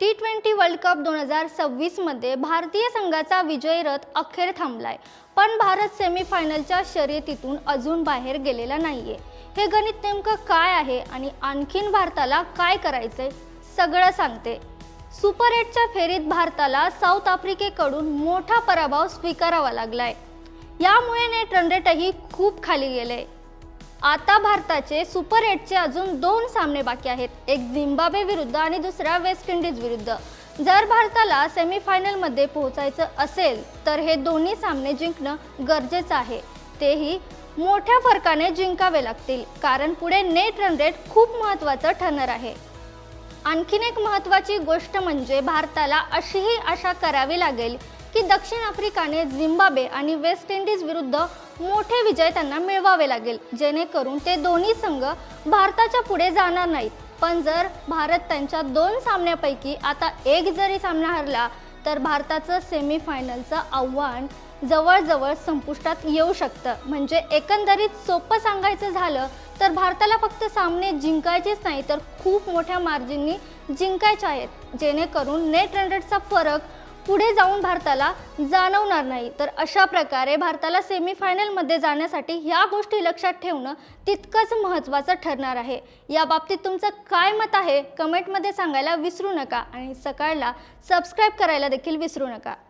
T20 world cup 2026 मध्ये भारतीय संघाचा विजयी रथ अखेर थांबलाय, पण भारत सेमीफायनलच्या शर्यतीतून अजून बाहेर गेलेला नाहीये। हे गणित नेमकं काय आहे आणि आणखीन भारताला काय करायचंय सगळं सांगते। सुपर 8च्या फेरीत भारताला साऊथ आफ्रिकेकडून मोठा पराभव स्वीकारावा लागलाय। यामुळे नेट रन रेटही खूप खाली गेले। आता भारताचे सुपर 8चे अजून 2 सामने बाकी आहेत, एक झिम्बाब्वे विरुद्ध आणि दुसरा वेस्ट इंडिज विरुद्ध। जर भारताला सेमीफायनल मध्ये पोहोचायचं असेल तर हे दोन्ही सामने जिंकणं गरजेचं आहे, तेही मोठ्या फरकाने जिंकावे लागतील, कारण पुढे नेट रन रेट खूप महत्त्वाचं ठरणार आहे। आणखीन एक महत्त्वाची गोष्ट म्हणजे भारताला अशीही आशा करावी लागेल की दक्षिण आफ्रिकाने झिम्बाब्वे आणि वेस्ट इंडिज विरुद्ध मोठे विजय त्यांना मिळवावे लागेल, जेणेकरून ते दोन्ही संघ भारताच्या पुढे जाणार नाहीत। पण जर भारत त्यांच्या 2 सामन्यापैकी आता एक जरी सामना हरला तर भारताचं सेमीफायनलचं आव्हान जवळजवळ संपुष्टात येऊ शकतं। म्हणजे एकंदरीत सोपं सांगायचं झालं तर भारताला फक्त सामने जिंकायचेच नाही तर खूप मोठ्या मार्जिननी जिंकायचे आहेत, जेणेकरून नेट रन रेटचा फरक पुढे जाऊन भारताला जाणवणार नाही। तर अशा प्रकारे भारताला सेमीफायनलमध्ये जाण्यासाठी ह्या गोष्टी लक्षात ठेवणं तितकंच महत्त्वाचं ठरणार आहे। या बाबतीत तुमचं काय मत आहे कमेंटमध्ये सांगायला विसरू नका आणि सकाळला सबस्क्राइब करायला देखील विसरू नका।